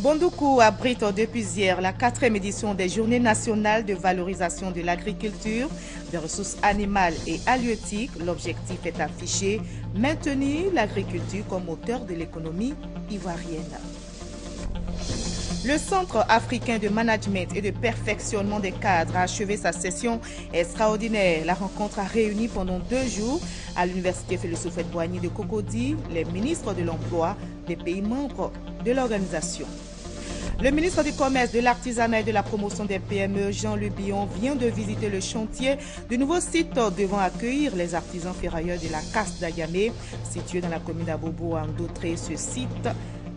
Bondoukou abrite depuis hier la 4e édition des Journées nationales de valorisation de l'agriculture, des ressources animales et halieutiques. L'objectif est affiché, maintenir l'agriculture comme moteur de l'économie ivoirienne. Le Centre africain de management et de perfectionnement des cadres a achevé sa session extraordinaire. La rencontre a réuni pendant 2 jours à l'Université Félix Houphouët-Boigny de Cocody les ministres de l'Emploi des pays membres de l'organisation. Le ministre du Commerce, de l'Artisanat et de la Promotion des PME, Jean Le Bihan, vient de visiter le chantier du nouveau site devant accueillir les artisans ferrailleurs de la Casse d'Ayamé, situé dans la commune d'Abobo en Dautré. Ce site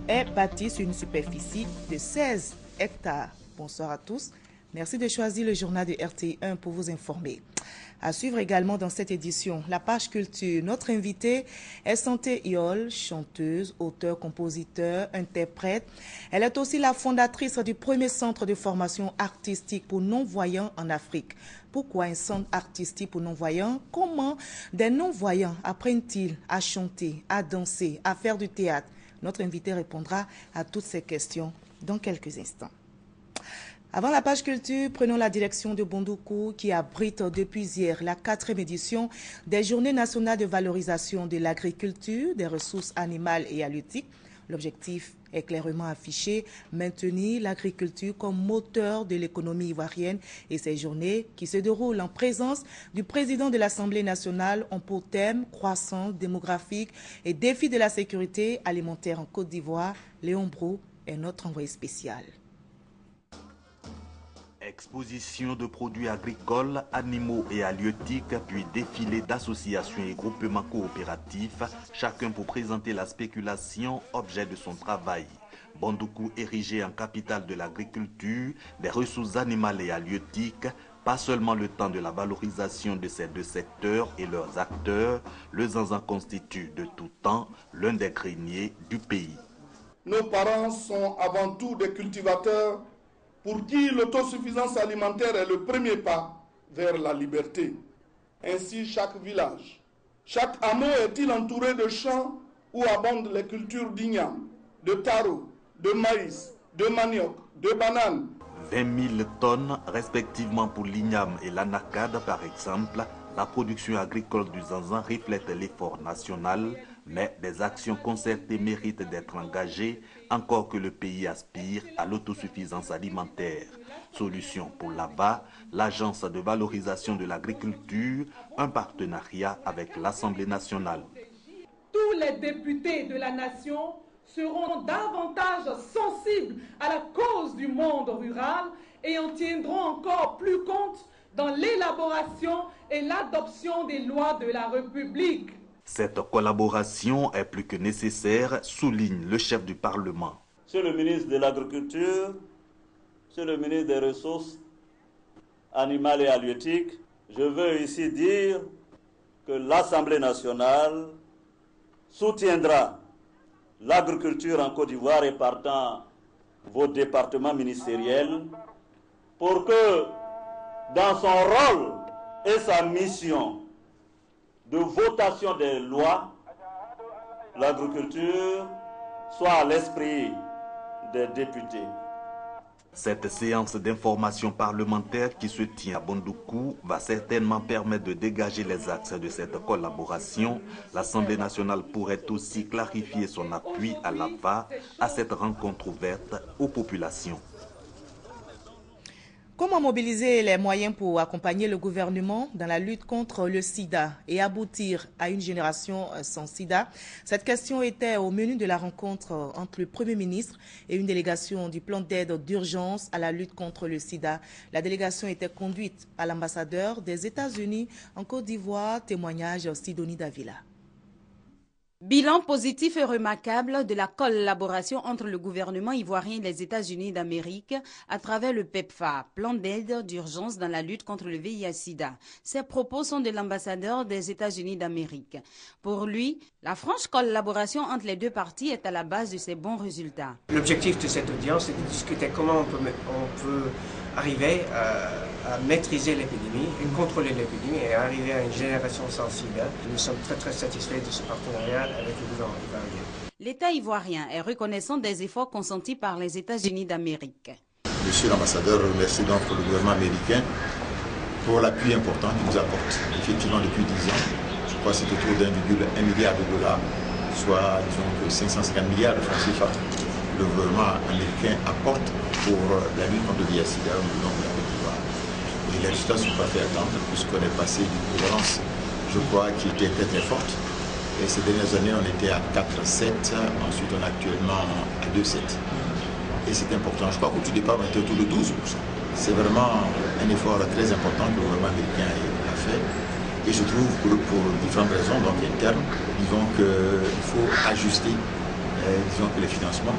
est bâti sur une superficie de 16 hectares. Bonsoir à tous. Merci de choisir le journal de RTI1 pour vous informer. À suivre également dans cette édition, la page culture. Notre invitée est Santé Iol, chanteuse, auteure, compositeur, interprète. Elle est aussi la fondatrice du premier centre de formation artistique pour non-voyants en Afrique. Pourquoi un centre artistique pour non-voyants? Comment des non-voyants apprennent-ils à chanter, à danser, à faire du théâtre? Notre invitée répondra à toutes ces questions dans quelques instants. Avant la page culture, prenons la direction de Bondoukou qui abrite depuis hier la 4e édition des Journées nationales de valorisation de l'agriculture, des ressources animales et halieutiques. L'objectif est clairement affiché, maintenir l'agriculture comme moteur de l'économie ivoirienne, et ces journées qui se déroulent en présence du président de l'Assemblée nationale ont pour thème croissance démographique et défis de la sécurité alimentaire en Côte d'Ivoire. Léon Brou est notre envoyé spécial. Exposition de produits agricoles, animaux et halieutiques, puis défilé d'associations et groupements coopératifs, chacun pour présenter la spéculation, objet de son travail. Bondoukou érigé en capitale de l'agriculture, des ressources animales et halieutiques, pas seulement le temps de la valorisation de ces deux secteurs et leurs acteurs, le Zanzan constitue de tout temps l'un des greniers du pays. Nos parents sont avant tout des cultivateurs pour qui l'autosuffisance alimentaire est le premier pas vers la liberté. Ainsi, chaque village, chaque hameau est-il entouré de champs où abondent les cultures d'igname, de taro, de maïs, de manioc, de bananes. 20 000 tonnes, respectivement pour l'igname et l'anacade par exemple. La production agricole du Zanzan reflète l'effort national, mais des actions concertées méritent d'être engagées, encore que le pays aspire à l'autosuffisance alimentaire. Solution pour l'AVA, l'Agence de valorisation de l'agriculture, un partenariat avec l'Assemblée nationale. Tous les députés de la nation seront davantage sensibles à la cause du monde rural et en tiendront encore plus compte dans l'élaboration et l'adoption des lois de la République. Cette collaboration est plus que nécessaire, souligne le chef du Parlement. Monsieur le ministre de l'Agriculture, Monsieur le ministre des Ressources animales et halieutiques, je veux ici dire que l'Assemblée nationale soutiendra l'agriculture en Côte d'Ivoire et partant vos départements ministériels pour que dans son rôle et sa mission de votation des lois, l'agriculture soit à l'esprit des députés. Cette séance d'information parlementaire qui se tient à Bondoukou va certainement permettre de dégager les axes de cette collaboration. L'Assemblée nationale pourrait aussi clarifier son appui à l'AVA, à cette rencontre ouverte aux populations. Comment mobiliser les moyens pour accompagner le gouvernement dans la lutte contre le sida et aboutir à une génération sans sida? Cette question était au menu de la rencontre entre le Premier ministre et une délégation du plan d'aide d'urgence à la lutte contre le sida. La délégation était conduite par l'ambassadeur des États-Unis en Côte d'Ivoire, témoignage Sidonie Davila. Bilan positif et remarquable de la collaboration entre le gouvernement ivoirien et les États-Unis d'Amérique à travers le PEPFAR, plan d'aide d'urgence dans la lutte contre le VIH-Sida. Ces propos sont de l'ambassadeur des États-Unis d'Amérique. Pour lui, la franche collaboration entre les deux parties est à la base de ces bons résultats. L'objectif de cette audience est de discuter comment on peut arriver à maîtriser l'épidémie et contrôler l'épidémie et arriver à une génération sans sida. Nous sommes très satisfaits de ce partenariat avec le gouvernement ivoirien. L'État ivoirien est reconnaissant des efforts consentis par les États-Unis d'Amérique. Monsieur l'ambassadeur remercie donc le gouvernement américain pour l'appui important qu'il nous apporte. Effectivement, depuis 10 ans, je crois que c'est autour d'1,1 milliard de dollars, soit disons que 550 milliards de francs CFA. Le gouvernement américain apporte pour la lutte contre le VIH-Sida au niveau de la Côte d'Ivoire. Et les résultats ne sont pas fait attendre, puisqu'on est passé d'une prévalence, je crois, qui était très très forte. Et ces dernières années, on était à 4,7, ensuite on est actuellement à 2,7. Et c'est important. Je crois qu'au tout départ, on était autour de 12%. C'est vraiment un effort très important que le gouvernement américain a fait. Et je trouve que pour différentes raisons, donc internes, disons qu'il faut ajuster disons que les financements.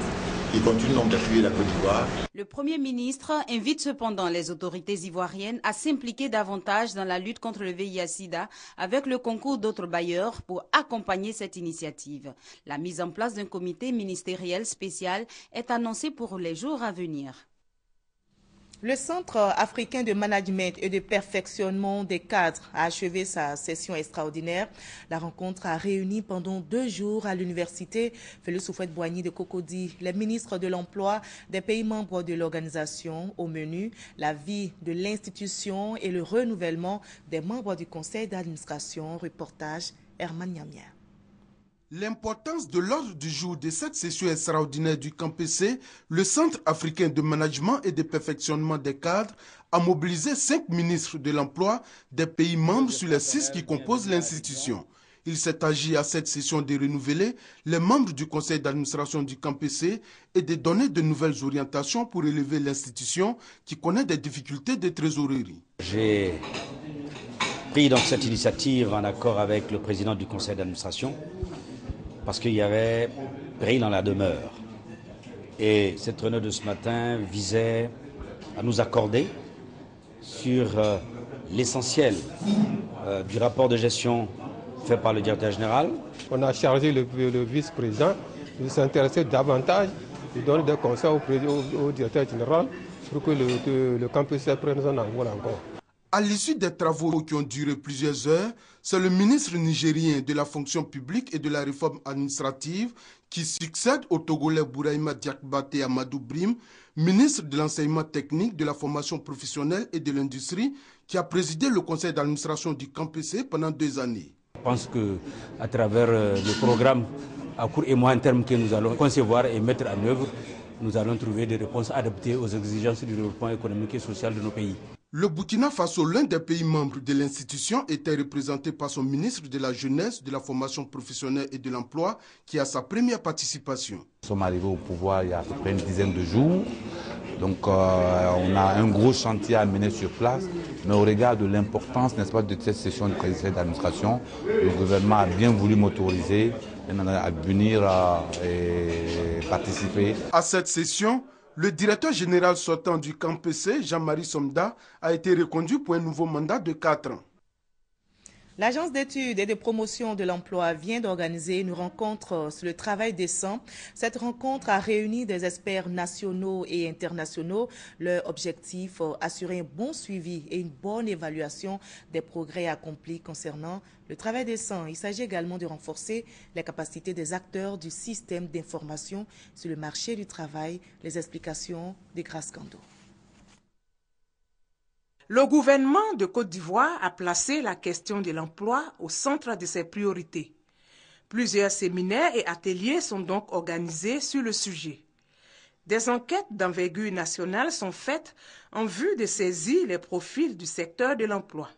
Il continue donc d'appuyer la Côte d'Ivoire. Le Premier ministre invite cependant les autorités ivoiriennes à s'impliquer davantage dans la lutte contre le VIH-Sida avec le concours d'autres bailleurs pour accompagner cette initiative. La mise en place d'un comité ministériel spécial est annoncée pour les jours à venir. Le Centre africain de management et de perfectionnement des cadres a achevé sa session extraordinaire. La rencontre a réuni pendant 2 jours à l'université Félix Houphouët-Boigny de Cocody les ministres de l'emploi des pays membres de l'organisation. Au menu, la vie de l'institution et le renouvellement des membres du conseil d'administration. Reportage Herman Niamia. L'importance de l'ordre du jour de cette session extraordinaire du CAMPC, le Centre africain de management et de perfectionnement des cadres, a mobilisé 5 ministres de l'emploi des pays membres sur les 6 qui composent l'institution. Il s'est agi à cette session de renouveler les membres du conseil d'administration du CAMPC et de donner de nouvelles orientations pour élever l'institution qui connaît des difficultés de trésorerie. J'ai pris donc cette initiative en accord avec le président du conseil d'administration, parce qu'il y avait péril dans la demeure. Et cette réunion de ce matin visait à nous accorder sur l'essentiel du rapport de gestion fait par le directeur général. On a chargé le vice-président de s'intéresser davantage, de donner des conseils au directeur général pour que le CAMPC prenne son envol encore. À l'issue des travaux qui ont duré plusieurs heures, c'est le ministre nigérien de la fonction publique et de la réforme administrative qui succède au Togolais Bouraïma Diakbaté Amadou Brim, ministre de l'enseignement technique, de la formation professionnelle et de l'industrie, qui a présidé le conseil d'administration du CAMPC pendant 2 années. Je pense qu'à travers le programme à court et moyen terme que nous allons concevoir et mettre en œuvre, nous allons trouver des réponses adaptées aux exigences du développement économique et social de nos pays. Le Burkina Faso, l'un des pays membres de l'institution, était représenté par son ministre de la Jeunesse, de la formation professionnelle et de l'emploi, qui a sa première participation. Nous sommes arrivés au pouvoir il y a à peu près une dizaine de jours. Donc on a un gros chantier à mener sur place. Mais au regard de l'importance, n'est-ce pas, de cette session du conseil d'administration, le gouvernement a bien voulu m'autoriser à venir et participer. À cette session, le directeur général sortant du CAMPC, Jean-Marie Somda, a été reconduit pour un nouveau mandat de 4 ans. L'Agence d'études et de promotion de l'emploi vient d'organiser une rencontre sur le travail décent. Cette rencontre a réuni des experts nationaux et internationaux. Leur objectif, assurer un bon suivi et une bonne évaluation des progrès accomplis concernant le travail décent. Il s'agit également de renforcer les capacités des acteurs du système d'information sur le marché du travail. Les explications de Grace Kando. Le gouvernement de Côte d'Ivoire a placé la question de l'emploi au centre de ses priorités. Plusieurs séminaires et ateliers sont donc organisés sur le sujet. Des enquêtes d'envergure nationale sont faites en vue de saisir les profils du secteur de l'emploi.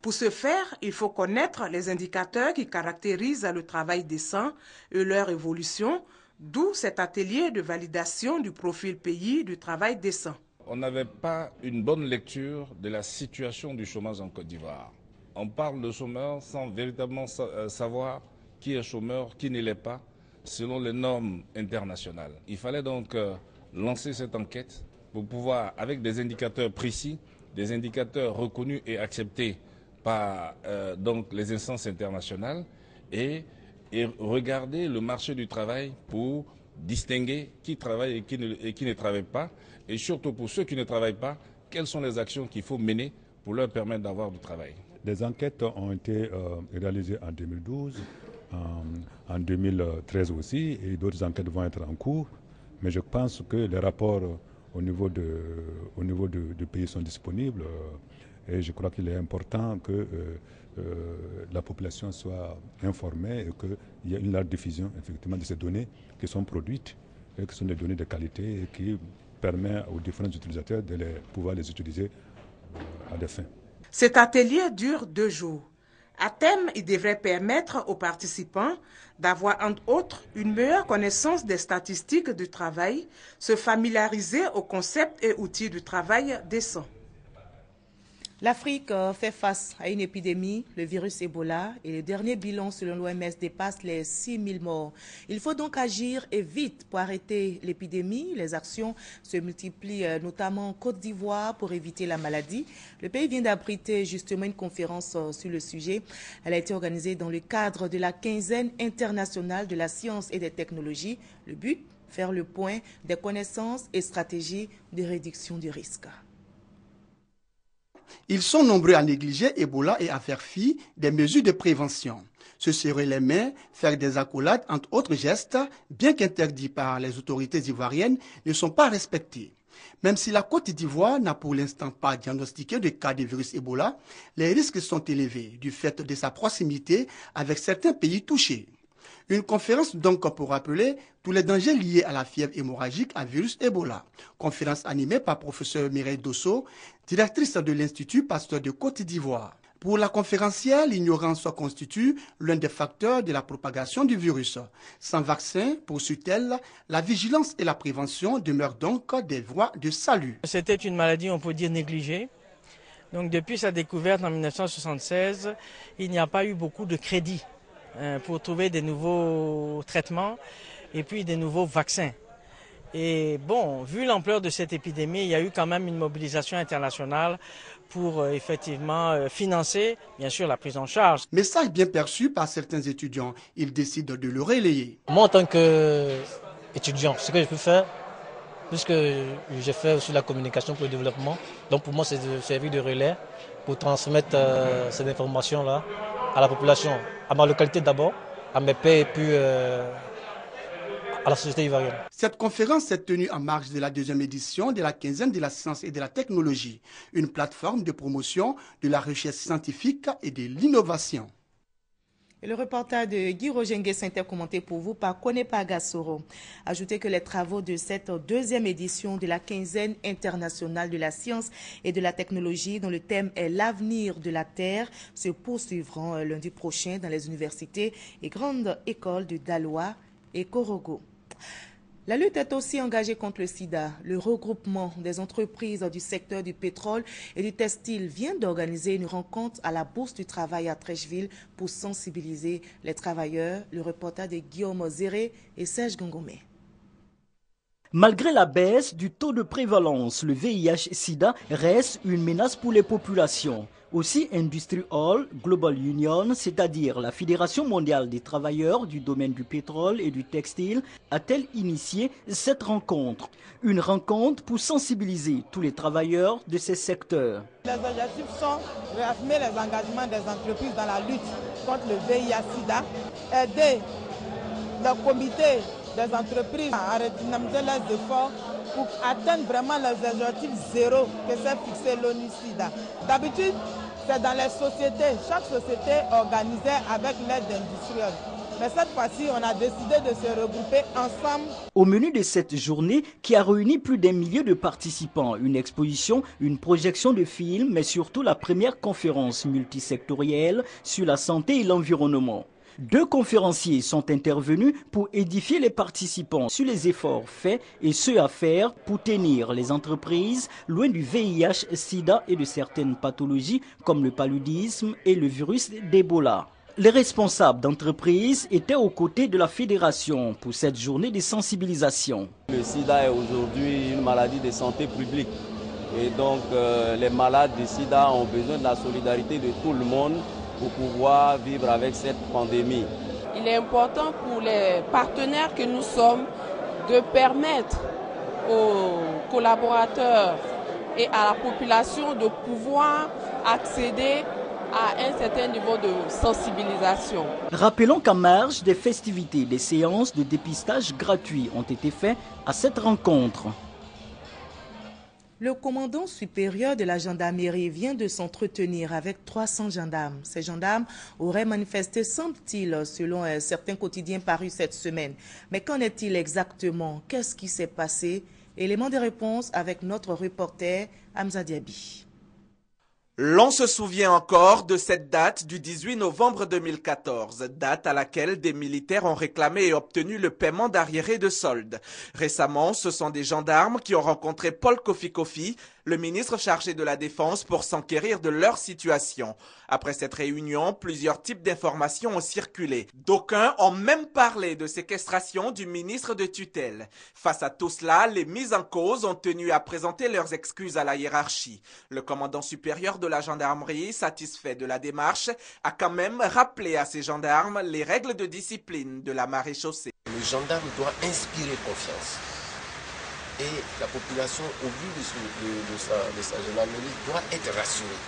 Pour ce faire, il faut connaître les indicateurs qui caractérisent le travail décent et leur évolution, d'où cet atelier de validation du profil pays du travail décent. On n'avait pas une bonne lecture de la situation du chômage en Côte d'Ivoire. On parle de chômeur sans véritablement savoir qui est chômeur, qui ne l'est pas, selon les normes internationales. Il fallait donc lancer cette enquête pour pouvoir, avec des indicateurs précis, des indicateurs reconnus et acceptés par donc les instances internationales, et regarder le marché du travail pour distinguer qui travaille et qui ne travaille pas. Et surtout pour ceux qui ne travaillent pas, quelles sont les actions qu'il faut mener pour leur permettre d'avoir du travail. Des enquêtes ont été réalisées en 2012 en 2013 aussi, et d'autres enquêtes vont être en cours. Mais je pense que les rapports au niveau du pays sont disponibles et je crois qu'il est important que la population soit informée et qu'il y ait une large diffusion effectivement de ces données qui sont produites et qui sont des données de qualité et qui permet aux différents utilisateurs de pouvoir les utiliser à des fins. Cet atelier dure 2 jours. À thème, il devrait permettre aux participants d'avoir entre autres une meilleure connaissance des statistiques du travail, se familiariser aux concepts et outils du travail décent. L'Afrique fait face à une épidémie, le virus Ebola, et le dernier bilan selon l'OMS dépasse les 6 000 morts. Il faut donc agir et vite pour arrêter l'épidémie. Les actions se multiplient notamment en Côte d'Ivoire pour éviter la maladie. Le pays vient d'abriter justement une conférence sur le sujet. Elle a été organisée dans le cadre de la quinzaine internationale de la science et des technologies. Le but, faire le point des connaissances et stratégies de réduction du risque. Ils sont nombreux à négliger Ebola et à faire fi des mesures de prévention. Se serrer les mains, faire des accolades, entre autres gestes, bien qu'interdits par les autorités ivoiriennes, ne sont pas respectés. Même si la Côte d'Ivoire n'a pour l'instant pas diagnostiqué de cas de virus Ebola, les risques sont élevés du fait de sa proximité avec certains pays touchés. Une conférence donc pour rappeler tous les dangers liés à la fièvre hémorragique à virus Ebola. Conférence animée par professeur Mireille Dosso, directrice de l'Institut Pasteur de Côte d'Ivoire. Pour la conférencière, l'ignorance constitue l'un des facteurs de la propagation du virus. Sans vaccin, poursuit-elle, la vigilance et la prévention demeurent donc des voies de salut. C'était une maladie, on peut dire, négligée. Donc depuis sa découverte en 1976, il n'y a pas eu beaucoup de crédit pour trouver des nouveaux traitements et puis des nouveaux vaccins. Et bon, vu l'ampleur de cette épidémie, il y a eu quand même une mobilisation internationale pour effectivement financer, bien sûr, la prise en charge. Message bien perçu par certains étudiants. Ils décident de le relayer. Moi, en tant qu'étudiant, ce que je peux faire, puisque j'ai fait aussi la communication pour le développement, donc pour moi, c'est de servir de relais pour transmettre cette information-là à la population, à ma localité d'abord, à mes pairs et puis à la société ivoirienne. Cette conférence s'est tenue en marge de la 2e édition de la quinzaine de la science et de la technologie, une plateforme de promotion de la recherche scientifique et de l'innovation. Et le reportage de Guy Rogengues est commenté pour vous par Konepa Gassoro. Ajoutez que les travaux de cette 2e édition de la quinzaine internationale de la science et de la technologie, dont le thème est l'avenir de la Terre, se poursuivront lundi prochain dans les universités et grandes écoles de Daloa et Korogo. La lutte est aussi engagée contre le sida. Le regroupement des entreprises du secteur du pétrole et du textile vient d'organiser une rencontre à la Bourse du Travail à Trècheville pour sensibiliser les travailleurs. Le reportage de Guillaume Zéré et Serge Gongomé. Malgré la baisse du taux de prévalence, le VIH-Sida reste une menace pour les populations. Aussi, Industry Hall Global Union, c'est-à-dire la Fédération mondiale des travailleurs du domaine du pétrole et du textile, a-t-elle initié cette rencontre. Une rencontre pour sensibiliser tous les travailleurs de ces secteurs. Les objectifs sont de réaffirmer les engagements des entreprises dans la lutte contre le VIH-Sida, aider le comité des entreprises à redynamiser leurs efforts pour atteindre vraiment les objectifs zéro que s'est fixé l'ONU-SIDA. D'habitude, c'est dans les sociétés, chaque société organisée avec l'aide industrielle. Mais cette fois-ci, on a décidé de se regrouper ensemble. Au menu de cette journée, qui a réuni plus d'un millier de participants, une exposition, une projection de films, mais surtout la première conférence multisectorielle sur la santé et l'environnement. 2 conférenciers sont intervenus pour édifier les participants sur les efforts faits et ceux à faire pour tenir les entreprises loin du VIH, SIDA et de certaines pathologies comme le paludisme et le virus d'Ebola. Les responsables d'entreprises étaient aux côtés de la fédération pour cette journée de sensibilisation. Le sida est aujourd'hui une maladie de santé publique et donc les malades du sida ont besoin de la solidarité de tout le monde pour pouvoir vivre avec cette pandémie. Il est important pour les partenaires que nous sommes de permettre aux collaborateurs et à la population de pouvoir accéder à un certain niveau de sensibilisation. Rappelons qu'en marge des festivités, des séances de dépistage gratuits ont été faites à cette rencontre. Le commandant supérieur de la gendarmerie vient de s'entretenir avec 300 gendarmes. Ces gendarmes auraient manifesté, semble-t-il, selon certains quotidiens parus cette semaine. Mais qu'en est-il exactement? Qu'est-ce qui s'est passé? Élément de réponse avec notre reporter Hamza Diaby. L'on se souvient encore de cette date du 18 novembre 2014, date à laquelle des militaires ont réclamé et obtenu le paiement d'arriérés de solde. Récemment, ce sont des gendarmes qui ont rencontré Paul Kofi Kofi, le ministre chargé de la Défense, pour s'enquérir de leur situation. Après cette réunion, plusieurs types d'informations ont circulé. D'aucuns ont même parlé de séquestration du ministre de tutelle. Face à tout cela, les mises en cause ont tenu à présenter leurs excuses à la hiérarchie. Le commandant supérieur de la gendarmerie, satisfait de la démarche, a quand même rappelé à ses gendarmes les règles de discipline de la maréchaussée. Le gendarme doit inspirer confiance. Et la population, au vu de sa gendarmerie, doit être rassurée.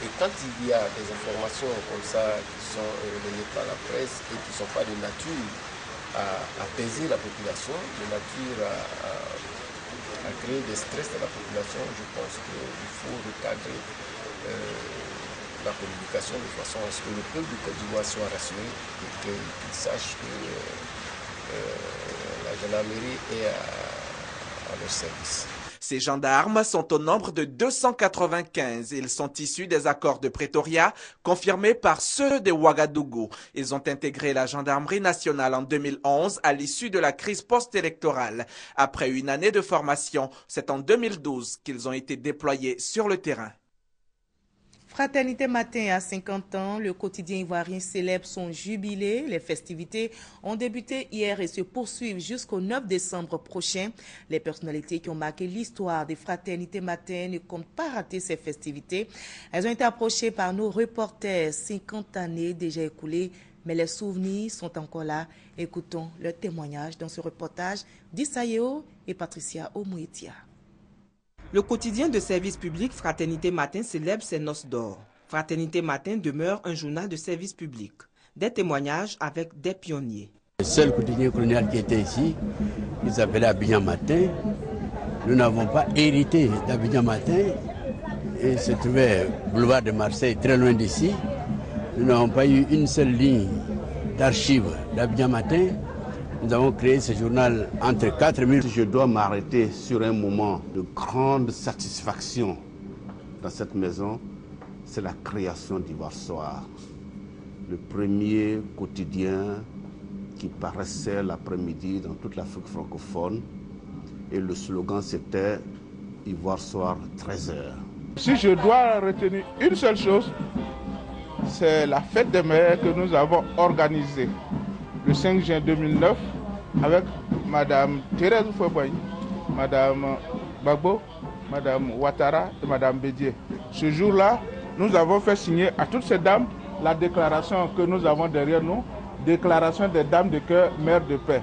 Et quand il y a des informations comme ça qui sont relayées par la presse et qui ne sont pas de nature à apaiser la population, de nature à créer des stress à la population, je pense qu'il faut recadrer la communication de façon à ce que le peuple du Côte d'Ivoire soit rassuré et qu'il sache que la gendarmerie est à leur service. Ces gendarmes sont au nombre de 295. Ils sont issus des accords de Pretoria, confirmés par ceux de Ouagadougou. Ils ont intégré la gendarmerie nationale en 2011 à l'issue de la crise post-électorale. Après une année de formation, c'est en 2012 qu'ils ont été déployés sur le terrain. Fraternité Matin a 50 ans, le quotidien ivoirien célèbre son jubilé. Les festivités ont débuté hier et se poursuivent jusqu'au 9 décembre prochain. Les personnalités qui ont marqué l'histoire des Fraternités Matin ne comptent pas rater ces festivités. Elles ont été approchées par nos reporters, 50 années déjà écoulées, mais les souvenirs sont encore là. Écoutons leur témoignage dans ce reportage d'Issaïo et Patricia Omouetia. Le quotidien de service public Fraternité Matin célèbre ses noces d'or. Fraternité Matin demeure un journal de service public. Des témoignages avec des pionniers. Le seul quotidien colonial qui était ici, il s'appelait Abidjan Matin. Nous n'avons pas hérité d'Abidjan Matin. Il se trouvait boulevard de Marseille, très loin d'ici. Nous n'avons pas eu une seule ligne d'archives d'Abidjan Matin. Nous avons créé ce journal entre 4000. Je dois m'arrêter sur un moment de grande satisfaction dans cette maison, c'est la création d'Ivoire Soir, le premier quotidien qui paraissait l'après-midi dans toute l'Afrique francophone. Et le slogan c'était Ivoire Soir 13h. Si je dois retenir une seule chose, c'est la fête des mères que nous avons organisée le 5 juin 2009 avec Madame Thérèse Houphouët-Boigny, Madame Gbagbo, Madame Ouattara et Madame Bédié. Ce jour-là, nous avons fait signer à toutes ces dames la déclaration que nous avons derrière nous, déclaration des dames de cœur, mères de paix.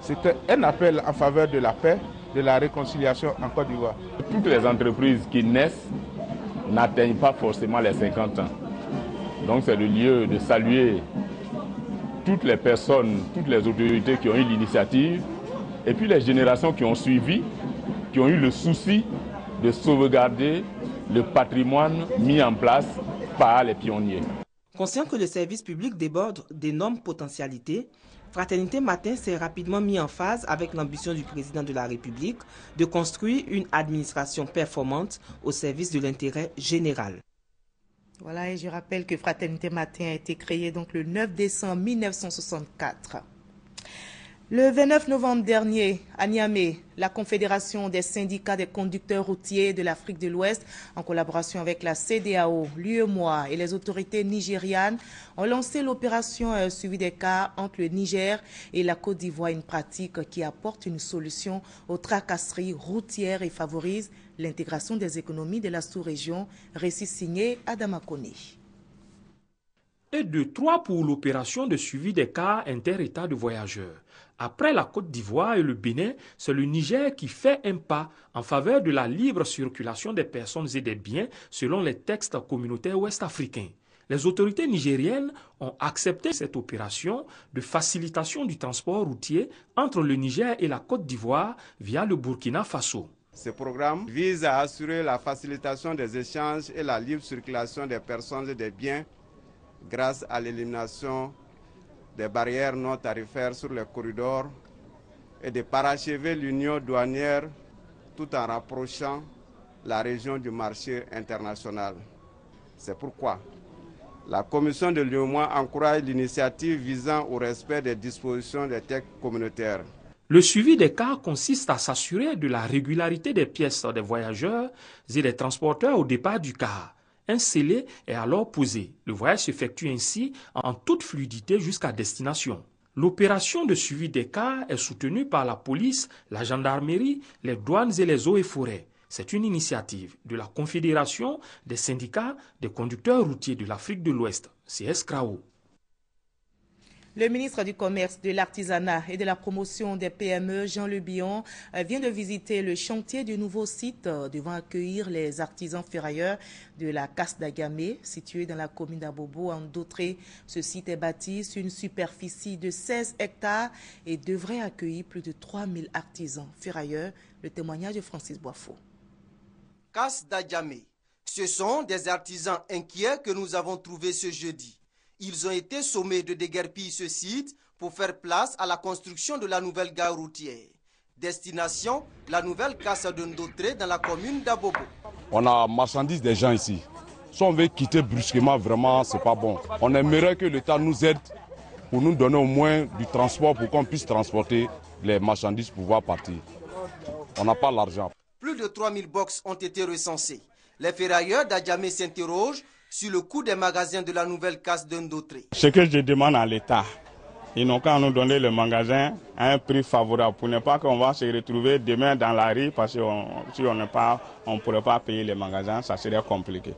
C'était un appel en faveur de la paix, de la réconciliation en Côte d'Ivoire. Toutes les entreprises qui naissent n'atteignent pas forcément les 50 ans. Donc c'est le lieu de saluer toutes les personnes, toutes les autorités qui ont eu l'initiative, et puis les générations qui ont suivi, qui ont eu le souci de sauvegarder le patrimoine mis en place par les pionniers. Conscient que le service public déborde d'énormes potentialités, Fraternité Matin s'est rapidement mis en phase avec l'ambition du président de la République de construire une administration performante au service de l'intérêt général. Voilà, et je rappelle que Fraternité Matin a été créée donc le 9 décembre 1964. Le 29 novembre dernier, à Niamey, la Confédération des syndicats des conducteurs routiers de l'Afrique de l'Ouest, en collaboration avec la CEDEAO, l'UEMOA et les autorités nigérianes, ont lancé l'opération Suivi des cas entre le Niger et la Côte d'Ivoire, une pratique qui apporte une solution aux tracasseries routières et favorise l'intégration des économies de la sous-région. Récit signé Adama Kone. Et de 3 pour l'opération de suivi des cas inter-États de voyageurs. Après la Côte d'Ivoire et le Bénin, c'est le Niger qui fait un pas en faveur de la libre circulation des personnes et des biens selon les textes communautaires ouest-africains. Les autorités nigériennes ont accepté cette opération de facilitation du transport routier entre le Niger et la Côte d'Ivoire via le Burkina Faso. Ce programme vise à assurer la facilitation des échanges et la libre circulation des personnes et des biens grâce à l'élimination des barrières non tarifaires sur les corridors et de parachever l'union douanière tout en rapprochant la région du marché international. C'est pourquoi la Commission de l'UEMOA encourage l'initiative visant au respect des dispositions des textes communautaires. Le suivi des cas consiste à s'assurer de la régularité des pièces des voyageurs et des transporteurs au départ du car. Un scellé est alors posé. Le voyage s'effectue ainsi en toute fluidité jusqu'à destination. L'opération de suivi des cars est soutenue par la police, la gendarmerie, les douanes et les eaux et forêts. C'est une initiative de la Confédération des syndicats des conducteurs routiers de l'Afrique de l'Ouest, CSCRAO. Le ministre du Commerce, de l'Artisanat et de la Promotion des PME, Jean Le Bihan, vient de visiter le chantier du nouveau site devant accueillir les artisans ferrailleurs de la Casse d'Agamé, située dans la commune d'Abobo, en Dautré. Ce site est bâti sur une superficie de 16 hectares et devrait accueillir plus de 3000 artisans ferrailleurs. Le témoignage de Francis Boifo. Casse d'Agamé, ce sont des artisans inquiets que nous avons trouvés ce jeudi. Ils ont été sommés de déguerpir ce site pour faire place à la construction de la nouvelle gare routière. Destination, la nouvelle Casse de Ndotré dans la commune d'Abobo. On a marchandises des gens ici. Si on veut quitter brusquement, vraiment, c'est pas bon. On aimerait que l'État nous aide pour nous donner au moins du transport pour qu'on puisse transporter les marchandises pour pouvoir partir. On n'a pas l'argent. Plus de 3000 box ont été recensés. Les ferrailleurs d'Adjamé s'interrogent sur le coût des magasins de la nouvelle Casse de Ndotré. Ce que je demande à l'État, ils n'ont qu'à nous donner le magasin à un prix favorable pour ne pas qu'on va se retrouver demain dans la rue parce que si on ne pourrait pas payer les magasins, ça serait compliqué.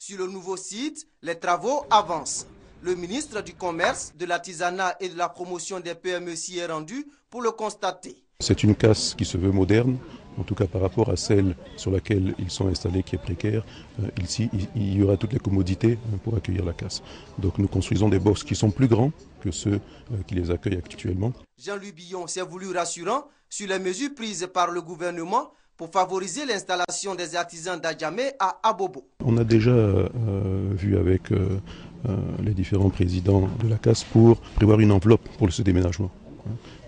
Sur le nouveau site, les travaux avancent. Le ministre du Commerce, de l'Artisanat et de la Promotion des PME s'y est rendu pour le constater. C'est une casse qui se veut moderne, en tout cas par rapport à celle sur laquelle ils sont installés qui est précaire. Ici, il y aura toutes les commodités pour accueillir la casse. Donc nous construisons des box qui sont plus grands que ceux qui les accueillent actuellement. Jean-Louis Billon s'est voulu rassurant sur les mesures prises par le gouvernement pour favoriser l'installation des artisans d'Adjamé à Abobo. On a déjà vu avec les différents présidents de la casse pour prévoir une enveloppe pour ce déménagement.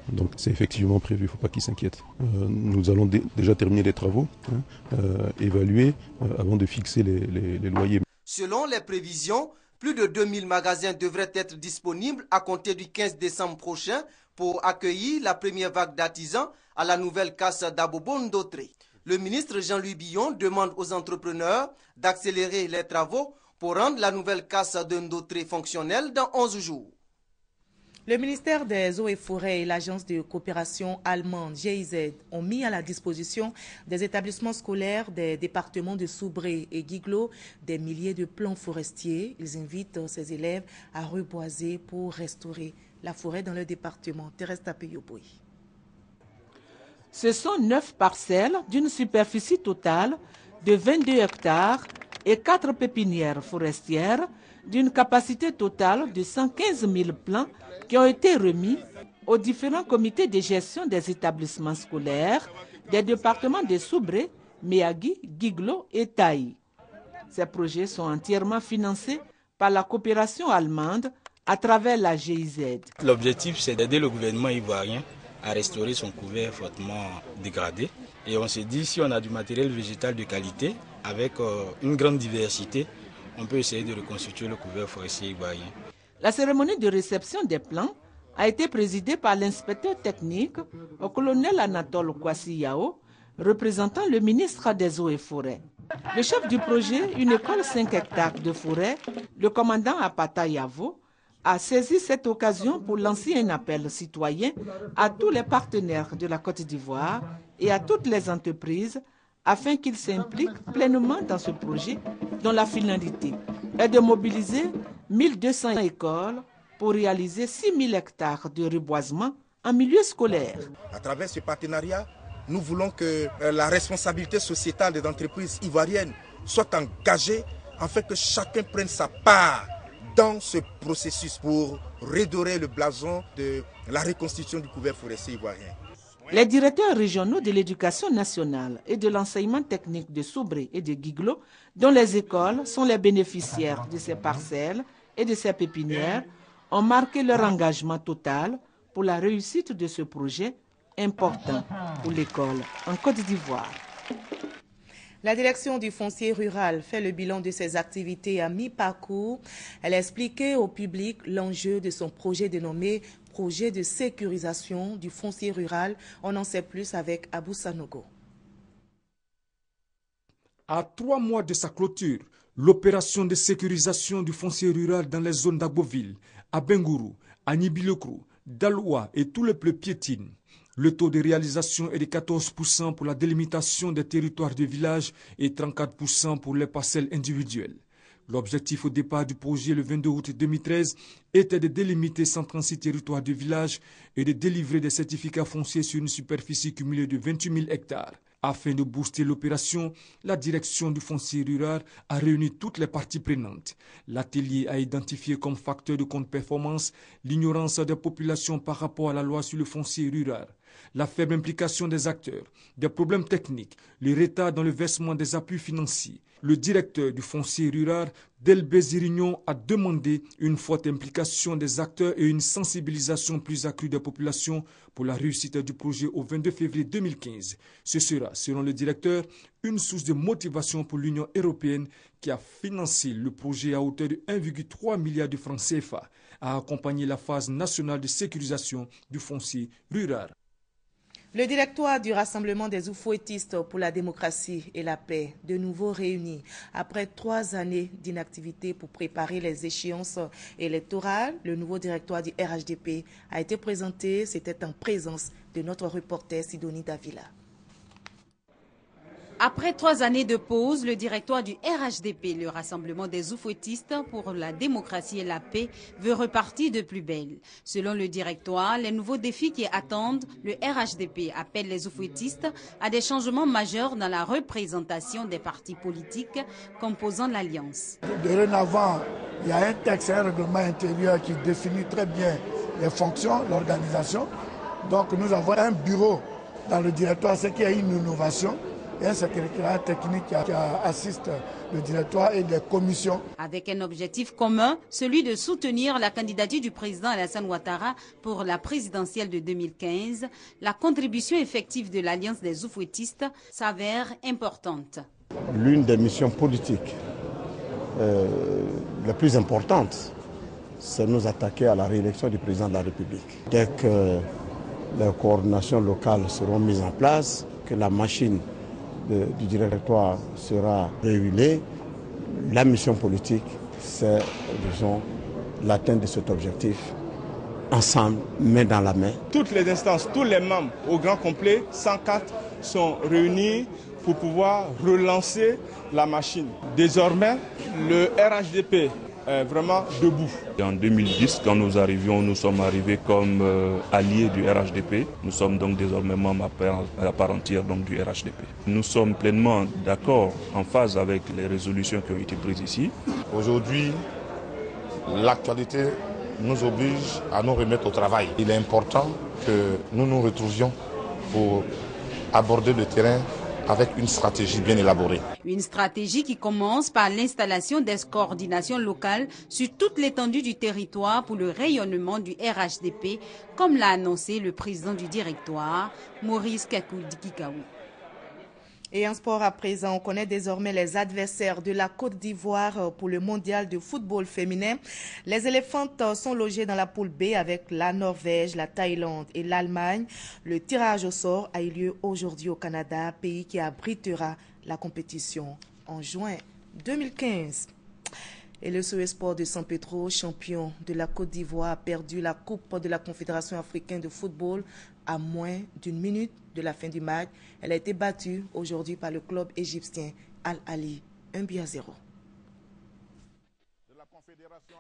Donc c'est effectivement prévu, il ne faut pas qu'ils s'inquiètent. Nous allons déjà terminer les travaux, évaluer avant de fixer les loyers. Selon les prévisions, plus de 2000 magasins devraient être disponibles à compter du 15 décembre prochain pour accueillir la première vague d'artisans à la nouvelle Casse d'Abobo Ndotré. Le ministre Jean-Louis Billon demande aux entrepreneurs d'accélérer les travaux pour rendre la nouvelle Casse de Ndotré fonctionnelle dans 11 jours. Le ministère des Eaux et Forêts et l'agence de coopération allemande GIZ ont mis à la disposition des établissements scolaires des départements de Soubré et Guiglo des milliers de plants forestiers. Ils invitent ces élèves à reboiser pour restaurer la forêt dans le département. Thérèse Tapé-Yoboui. Ce sont 9 parcelles d'une superficie totale de 22 hectares et 4 pépinières forestières d'une capacité totale de 115 000 plants qui ont été remis aux différents comités de gestion des établissements scolaires des départements de Soubré, Méagui, Guiglo et Taï. Ces projets sont entièrement financés par la coopération allemande à travers la GIZ. L'objectif, c'est d'aider le gouvernement ivoirien à restaurer son couvert fortement dégradé. Et on s'est dit, si on a du matériel végétal de qualité, avec une grande diversité, on peut essayer de reconstituer le couvert forestier ivoirien. La cérémonie de réception des plans a été présidée par l'inspecteur technique, au colonel Anatole Kwasi Yao, représentant le ministre des Eaux et Forêts. Le chef du projet, une école 5 hectares de forêt, le commandant Apata Yavo, a saisi cette occasion pour lancer un appel citoyen à tous les partenaires de la Côte d'Ivoire et à toutes les entreprises afin qu'ils s'impliquent pleinement dans ce projet dont la finalité est de mobiliser 1200 écoles pour réaliser 6000 hectares de reboisement en milieu scolaire. À travers ce partenariat, nous voulons que la responsabilité sociétale des entreprises ivoiriennes soit engagée afin que chacun prenne sa part dans ce processus pour redorer le blason de la reconstitution du couvert forestier ivoirien. Les directeurs régionaux de l'éducation nationale et de l'enseignement technique de Soubré et de Guiglo, dont les écoles sont les bénéficiaires de ces parcelles et de ces pépinières, ont marqué leur engagement total pour la réussite de ce projet important pour l'école en Côte d'Ivoire. La direction du foncier rural fait le bilan de ses activités à mi-parcours. Elle a expliqué au public l'enjeu de son projet dénommé Projet de sécurisation du foncier rural. On en sait plus avec Abou Sanogo. À 3 mois de sa clôture, l'opération de sécurisation du foncier rural dans les zones d'Agboville, à Bengourou, à Nibilekrou, Daloua et tout le peuple piétine. Le taux de réalisation est de 14% pour la délimitation des territoires de village et 34% pour les parcelles individuelles. L'objectif au départ du projet le 22 août 2013 était de délimiter 136 territoires de village et de délivrer des certificats fonciers sur une superficie cumulée de 28 000 hectares. Afin de booster l'opération, la direction du foncier rural a réuni toutes les parties prenantes. L'atelier a identifié comme facteur de contre-performance l'ignorance des populations par rapport à la loi sur le foncier rural, la faible implication des acteurs, des problèmes techniques, le retard dans le versement des appuis financiers. Le directeur du foncier rural, Delbé Zirignon, a demandé une forte implication des acteurs et une sensibilisation plus accrue des populations pour la réussite du projet au 22 février 2015. Ce sera, selon le directeur, une source de motivation pour l'Union européenne qui a financé le projet à hauteur de 1,3 milliard de francs CFA, à accompagner la phase nationale de sécurisation du foncier rural. Le directoire du Rassemblement des oufouettistes pour la démocratie et la paix, de nouveau réuni après 3 années d'inactivité pour préparer les échéances électorales, le nouveau directoire du RHDP a été présenté. C'était en présence de notre reporter Sidonie Davila. Après 3 années de pause, le directoire du RHDP, le Rassemblement des oufouettistes pour la démocratie et la paix, veut repartir de plus belle. Selon le directoire, les nouveaux défis qui attendent le RHDP appellent les oufouettistes à des changements majeurs dans la représentation des partis politiques composant l'Alliance. Dorénavant, il y a un texte, un règlement intérieur qui définit très bien les fonctions, l'organisation. Donc nous avons un bureau dans le directoire, c'est qu'il y a une innovation. Et un secrétariat technique qui assiste le directoire et des commissions. Avec un objectif commun, celui de soutenir la candidature du président Alassane Ouattara pour la présidentielle de 2015, la contribution effective de l'Alliance des oufouettistes s'avère importante. L'une des missions politiques les plus importantes, c'est nous attaquer à la réélection du président de la République. Dès que les coordinations locales seront mises en place, que la machine du directoire sera réunie, la mission politique, c'est, disons, l'atteinte de cet objectif, ensemble, main dans la main. Toutes les instances, tous les membres au grand complet, 104, sont réunis pour pouvoir relancer la machine. Désormais, le RHDP est vraiment debout. En 2010, quand nous arrivions, nous sommes arrivés comme alliés du RHDP. Nous sommes donc désormais membres à part entière donc, du RHDP. Nous sommes pleinement d'accord, en phase avec les résolutions qui ont été prises ici. Aujourd'hui, l'actualité nous oblige à nous remettre au travail. Il est important que nous nous retrouvions pour aborder le terrain avec une stratégie bien élaborée. Une stratégie qui commence par l'installation des coordinations locales sur toute l'étendue du territoire pour le rayonnement du RHDP, comme l'a annoncé le président du directoire, Maurice Kakoudi-Kikaou. Et en sport à présent, on connaît désormais les adversaires de la Côte d'Ivoire pour le mondial de football féminin. Les éléphantes sont logées dans la poule B avec la Norvège, la Thaïlande et l'Allemagne. Le tirage au sort a eu lieu aujourd'hui au Canada, pays qui abritera la compétition en juin 2015. Et le SOE Sport de San Pedro, champion de la Côte d'Ivoire, a perdu la Coupe de la Confédération africaine de football à moins d'une minute de la fin du match. Elle a été battue aujourd'hui par le club égyptien Al Ahly, 1-0.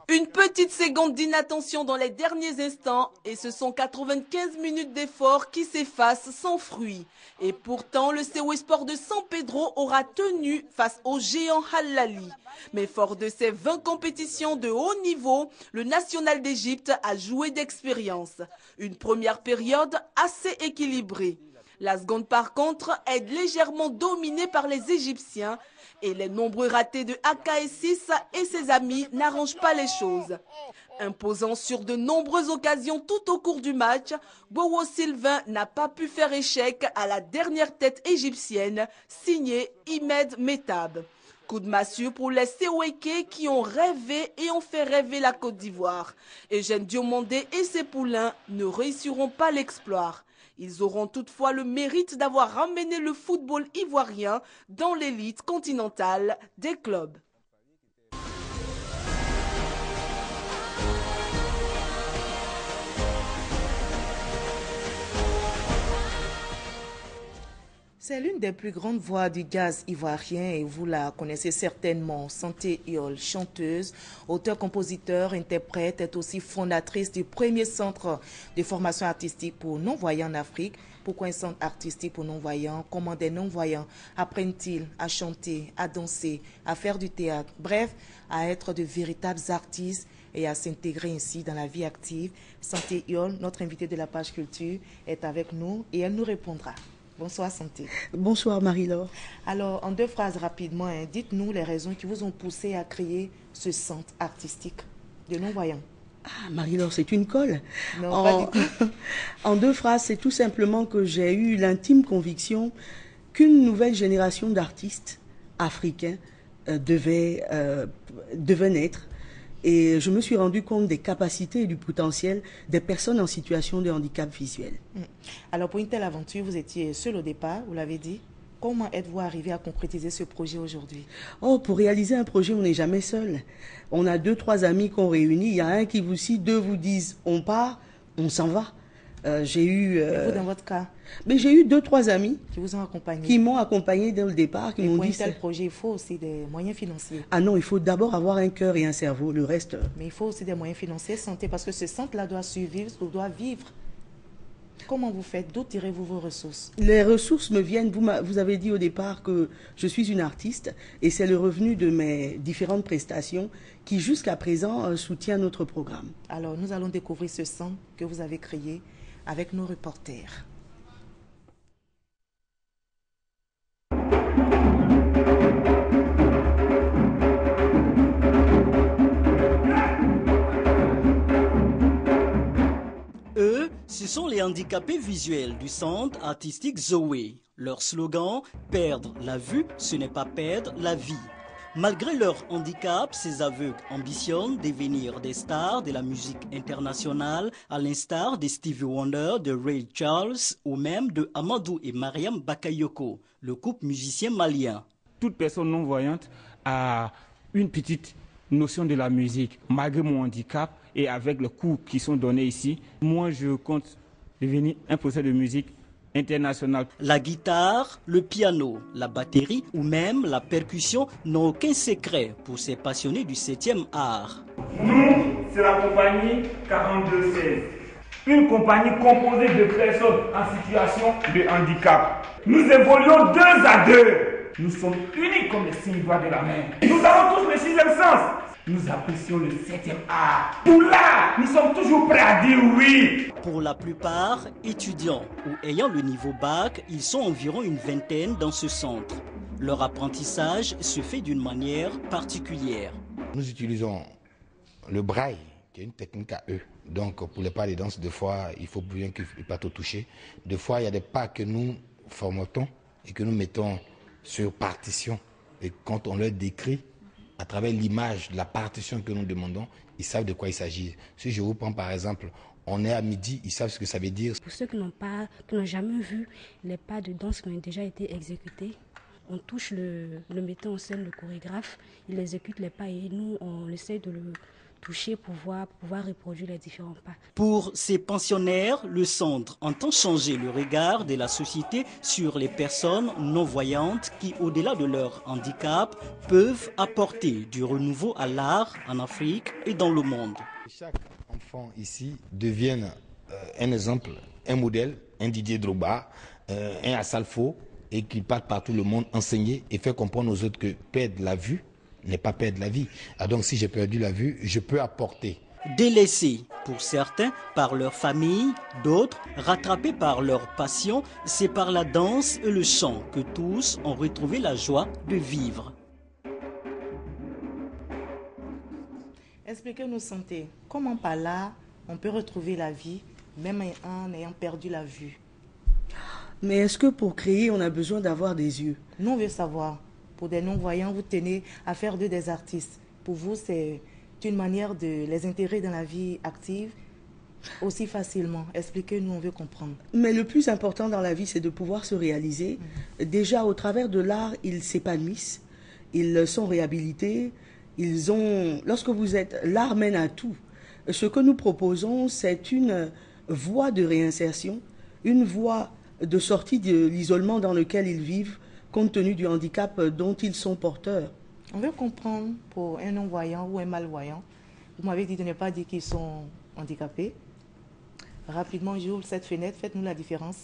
Une petite seconde d'inattention dans les derniers instants et ce sont 95 minutes d'effort qui s'effacent sans fruit. Et pourtant, le COE Sport de San Pedro aura tenu face au géant Halali. Mais fort de ses 20 compétitions de haut niveau, le national d'Égypte a joué d'expérience. Une première période assez équilibrée. La seconde, par contre, est légèrement dominée par les Égyptiens et les nombreux ratés de AK6 et ses amis n'arrangent pas les choses. Imposant sur de nombreuses occasions tout au cours du match, Bowo Sylvain n'a pas pu faire échec à la dernière tête égyptienne, signée Imed Metab. Coup de massue pour les Seweke qui ont rêvé et ont fait rêver la Côte d'Ivoire. Eugène Diomandé et ses poulains ne réussiront pas l'exploit. Ils auront toutefois le mérite d'avoir ramené le football ivoirien dans l'élite continentale des clubs. C'est l'une des plus grandes voix du jazz ivoirien et vous la connaissez certainement. Santé Iol, chanteuse, auteur-compositeur, interprète, est aussi fondatrice du premier centre de formation artistique pour non-voyants en Afrique. Pourquoi un centre artistique pour non-voyants? Comment des non-voyants apprennent-ils à chanter, à danser, à faire du théâtre, bref, à être de véritables artistes et à s'intégrer ainsi dans la vie active? Santé Iol, notre invitée de la page culture, est avec nous et elle nous répondra. Bonsoir Santé. Bonsoir Marie-Laure. Alors, en 2 phrases rapidement, dites-nous les raisons qui vous ont poussé à créer ce centre artistique de non-voyants. Ah, Marie-Laure, c'est une colle. Non, pas du tout. En 2 phrases, c'est tout simplement que j'ai eu l'intime conviction qu'une nouvelle génération d'artistes africains devait naître. Et je me suis rendu compte des capacités et du potentiel des personnes en situation de handicap visuel. Alors pour une telle aventure, vous étiez seul au départ, vous l'avez dit. Comment êtes-vous arrivé à concrétiser ce projet aujourd'hui? Oh, pour réaliser un projet, on n'est jamais seul. On a 2-3 amis qu'on réunit. Il y a un qui vous cite, 2 vous disent on part, on s'en va. J'ai eu. Et vous, dans votre cas? Mais j'ai eu 2-3 amis qui vous ont accompagné. Qui m'ont accompagné dès le départ. Qui m'ont dit. Pour un tel projet, il faut aussi des moyens financiers. Ah non, il faut d'abord avoir un cœur et un cerveau. Le reste. Mais il faut aussi des moyens financiers, santé, parce que ce centre-là doit survivre, doit vivre. Comment vous faites? D'où tirez-vous vos ressources? Les ressources me viennent. Vous avez dit au départ que je suis une artiste et c'est le revenu de mes différentes prestations qui jusqu'à présent soutient notre programme. Alors nous allons découvrir ce centre que vous avez créé avec nos reporters. Eux, ce sont les handicapés visuels du centre artistique Zoé. Leur slogan, perdre la vue, ce n'est pas perdre la vie. Malgré leur handicap, ces aveugles ambitionnent devenir des stars de la musique internationale, à l'instar de Stevie Wonder, de Ray Charles ou même de Amadou et Mariam Bakayoko, le couple musicien malien. Toute personne non-voyante a une petite notion de la musique. Malgré mon handicap et avec les cours qui sont donnés ici, moi je compte devenir un professeur de musique international. La guitare, le piano, la batterie ou même la percussion n'ont aucun secret pour ces passionnés du 7e art. Nous, c'est la compagnie 4216. Une compagnie composée de personnes en situation de handicap. Nous évoluons 2 à 2. Nous sommes unis comme les 5 doigts de la main. Nous avons tous le 6e sens. Nous apprécions le 7e art. Pour là, nous sommes toujours prêts à dire oui. Pour la plupart, étudiants ou ayant le niveau bac, ils sont environ une vingtaine dans ce centre. Leur apprentissage se fait d'une manière particulière. Nous utilisons le braille, qui est une technique à eux. Donc pour les pas de danse, des fois, il faut bien que le plateau touché. Des fois, il y a des pas que nous formatons et que nous mettons sur partition. Et quand on leur décrit, à travers l'image de la partition que nous demandons, ils savent de quoi il s'agit. Si je vous prends par exemple, on est à midi, ils savent ce que ça veut dire. Pour ceux qui n'ont jamais vu les pas de danse qui ont déjà été exécutés, on touche le metteur en scène, le chorégraphe, il exécute les pas et nous, on essaie de le toucher pour pouvoir reproduire les différents pas. Pour ces pensionnaires, le centre entend changer le regard de la société sur les personnes non-voyantes qui, au-delà de leur handicap, peuvent apporter du renouveau à l'art en Afrique et dans le monde. Chaque enfant ici devienne un exemple, un modèle, un Didier Drogba, un Assalfo, et qu'il parte par tout le monde enseigner et faire comprendre aux autres que perdre la vue n'est pas perdre la vie. Ah, donc si j'ai perdu la vue, je peux apporter. Délaissés pour certains par leur famille, d'autres rattrapés par leur passion, c'est par la danse et le chant que tous ont retrouvé la joie de vivre. Expliquez-nous, Santé, comment par là on peut retrouver la vie même en ayant perdu la vue? Mais est-ce que pour créer, on a besoin d'avoir des yeux? Nous, on veut savoir. Pour des non-voyants, vous tenez à faire d'eux des artistes. Pour vous, c'est une manière de les intégrer dans la vie active aussi facilement. Expliquez-nous, on veut comprendre. Mais le plus important dans la vie, c'est de pouvoir se réaliser. Déjà, au travers de l'art, ils s'épanouissent, ils sont réhabilités, ils ont... Lorsque vous êtes... L'art mène à tout. Ce que nous proposons, c'est une voie de réinsertion, une voie de sortie de l'isolement dans lequel ils vivent, compte tenu du handicap dont ils sont porteurs. On veut comprendre pour un non-voyant ou un malvoyant. Vous m'avez dit de ne pas dire qu'ils sont handicapés. Rapidement, j'ouvre cette fenêtre, faites-nous la différence.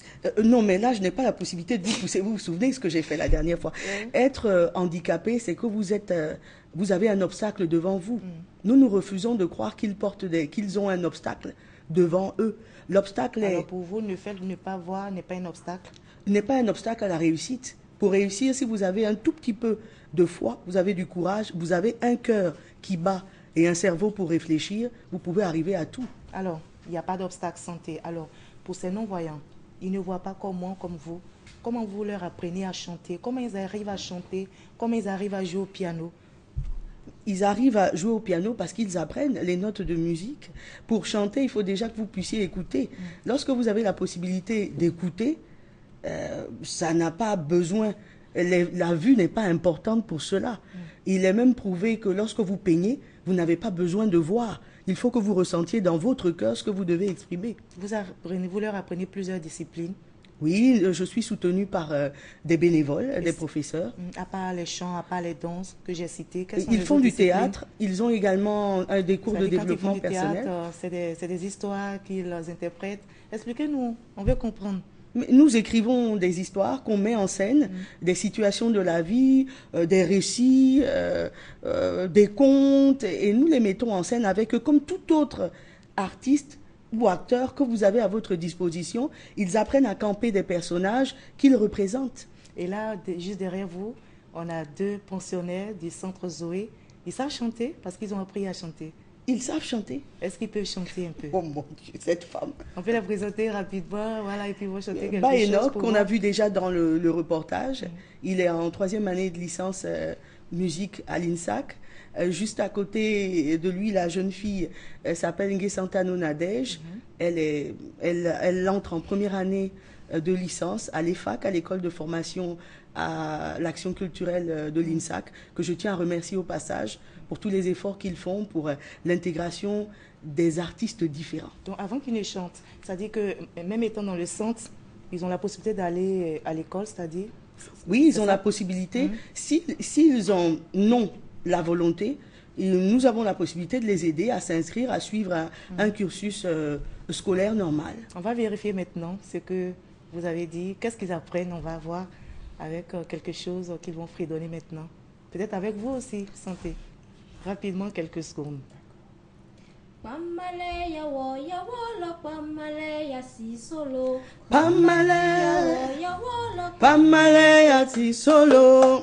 Non, mais là, je n'ai pas la possibilité de vous pousser. Vous vous souvenez de ce que j'ai fait la dernière fois? Être handicapé, c'est que vous avez un obstacle devant vous. Nous, nous refusons de croire qu'ils ont un obstacle devant eux. L'obstacle est... Alors pour vous, ne pas voir n'est pas un obstacle? N'est pas un obstacle à la réussite. Pour réussir, si vous avez un tout petit peu de foi, vous avez du courage, vous avez un cœur qui bat et un cerveau pour réfléchir, vous pouvez arriver à tout. Alors, il n'y a pas d'obstacle santé. Alors, pour ces non-voyants, ils ne voient pas comme moi, comme vous. Comment vous leur apprenez à chanter? Comment ils arrivent à chanter? Comment ils arrivent à jouer au piano? Ils arrivent à jouer au piano parce qu'ils apprennent les notes de musique. Pour chanter, il faut déjà que vous puissiez écouter. Lorsque vous avez la possibilité d'écouter, ça n'a pas besoin, la vue n'est pas importante pour cela. Il est même prouvé que lorsque vous peignez, vous n'avez pas besoin de voir. Il faut que vous ressentiez dans votre cœur ce que vous devez exprimer. Vous leur apprenez plusieurs disciplines? Oui, je suis soutenue par des bénévoles, des professeurs. À part les chants, à part les danses que j'ai citées, ils font du théâtre, ils ont également des cours de développement personnel. C'est des histoires qu'ils interprètent. Expliquez-nous, on veut comprendre. Nous écrivons des histoires qu'on met en scène, des situations de la vie, des récits, des contes, et nous les mettons en scène avec eux comme tout autre artiste ou acteurs que vous avez à votre disposition. Ils apprennent à camper des personnages qu'ils représentent. Et là, juste derrière vous, on a deux pensionnaires du centre Zoé. Ils savent chanter parce qu'ils ont appris à chanter. Ils savent chanter. Est-ce qu'ils peuvent chanter un peu? Oh mon Dieu, cette femme. On peut la présenter rapidement, voilà, et puis ils vont chanter quelque chose. Enoch, qu'on a vu déjà dans le reportage, il est en 3e année de licence musique à l'INSAC. Juste à côté de lui, la jeune fille s'appelle Ngesantano Nadej. Elle entre en 1re année de licence à l'EFAC, à l'école de formation à l'action culturelle de l'INSAC, que je tiens à remercier au passage pour tous les efforts qu'ils font pour l'intégration des artistes différents. Donc avant qu'ils ne chantent, c'est-à-dire que même étant dans le centre, ils ont la possibilité d'aller à l'école, c'est-à-dire? Oui, ils ont la possibilité. S'ils en ont la volonté, nous avons la possibilité de les aider à s'inscrire, à suivre un cursus scolaire normal. On va vérifier maintenant ce que vous avez dit. Qu'est-ce qu'ils apprennent? On va voir avec quelque chose qu'ils vont fredonner maintenant. Peut-être avec vous aussi, Santé. Rapidement, quelques secondes. Pamale ya wo lo pamale ya si solo. Pamale ya si solo.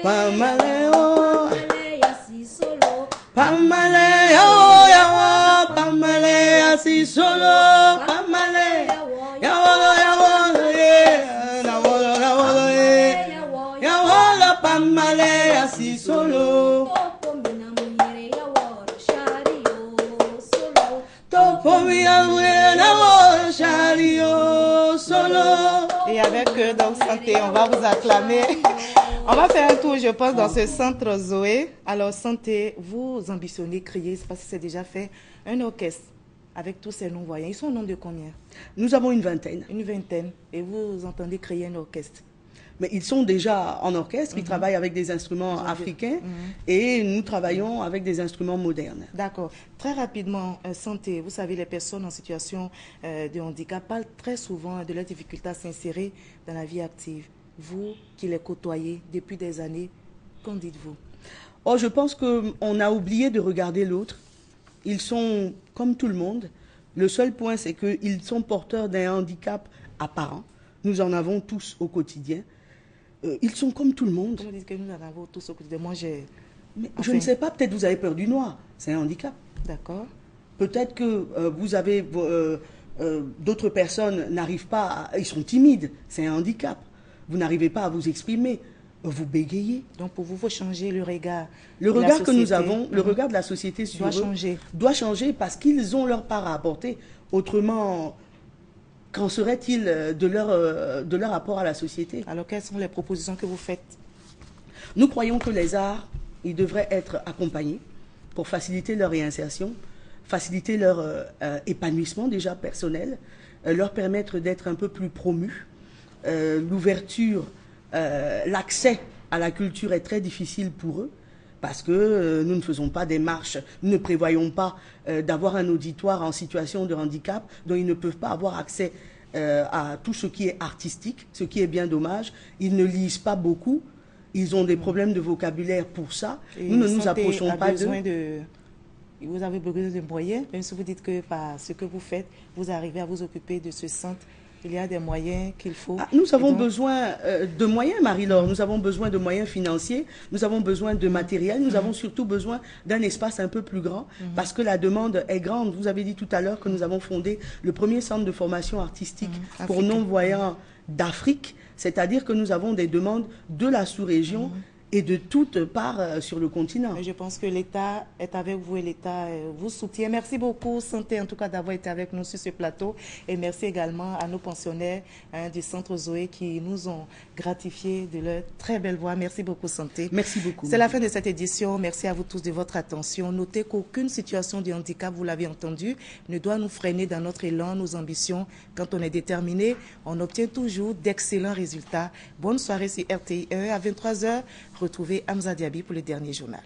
Pamale o ya si solo. Pamale ya wo pamale ya si solo. Pamale ya wo ya wo pamale ya si solo. Et avec donc Santé, on va vous acclamer. On va faire un tour, je pense, dans ce centre Zoé. Alors, Santé, vous ambitionnez créer, je ne sais pas si c'est déjà fait, un orchestre avec tous ces non-voyants. Ils sont au nombre de combien? Nous avons une vingtaine. Une vingtaine. Et vous entendez créer un orchestre? Mais ils sont déjà en orchestre, ils travaillent avec des instruments africains et nous travaillons avec des instruments modernes. D'accord. Très rapidement, Santé, vous savez, les personnes en situation de handicap parlent très souvent de leurs difficultés à s'insérer dans la vie active. Vous qui les côtoyez depuis des années, qu'en dites-vous? Oh, je pense qu'on a oublié de regarder l'autre. Ils sont comme tout le monde. Le seul point, c'est qu'ils sont porteurs d'un handicap apparent. Nous en avons tous au quotidien. Ils sont comme tout le monde. Vous dites que nous en avons tous au quotidien. Moi, je ne sais pas, peut-être vous avez peur du noir. C'est un handicap. D'accord. Peut-être que vous avez... d'autres personnes n'arrivent pas ils sont timides. C'est un handicap. Vous n'arrivez pas à vous exprimer. Vous bégayez. Donc pour vous, il faut changer le regard. Le regard que nous avons, le regard de la société sur eux doit changer parce qu'ils ont leur part à apporter. Autrement, qu'en serait-il de leur rapport à la société? Alors quelles sont les propositions que vous faites? Nous croyons que les arts, ils devraient être accompagnés pour faciliter leur réinsertion, faciliter leur épanouissement déjà personnel, leur permettre d'être un peu plus promus. L'ouverture, l'accès à la culture est très difficile pour eux parce que nous ne faisons pas des marches, nous ne prévoyons pas d'avoir un auditoire en situation de handicap dont ils ne peuvent pas avoir accès à tout ce qui est artistique, ce qui est bien dommage. Ils ne lisent pas beaucoup, ils ont des problèmes de vocabulaire pour ça. Et nous ne nous approchons pas d'eux. Vous avez besoin de moyens, même si vous dites que par ce que vous faites, vous arrivez à vous occuper de ce centre. Il y a des moyens qu'il faut. Nous avons besoin de moyens, Marie-Laure. Nous avons besoin de moyens financiers. Nous avons besoin de matériel. Nous avons surtout besoin d'un espace un peu plus grand parce que la demande est grande. Vous avez dit tout à l'heure que nous avons fondé le premier centre de formation artistique pour non-voyants d'Afrique. C'est-à-dire que nous avons des demandes de la sous-région et de toutes parts sur le continent. Je pense que l'État est avec vous et l'État vous soutient. Merci beaucoup, Santé, en tout cas, d'avoir été avec nous sur ce plateau. Et merci également à nos pensionnaires du Centre Zoé qui nous ont gratifié de leur très belle voix. Merci beaucoup, Santé. Merci beaucoup. C'est la fin de cette édition. Merci à vous tous de votre attention. Notez qu'aucune situation de handicap, vous l'avez entendu, ne doit nous freiner dans notre élan, nos ambitions. Quand on est déterminé, on obtient toujours d'excellents résultats. Bonne soirée sur RTI 1 à 23h. Retrouvez Hamza Diaby pour le dernier journal.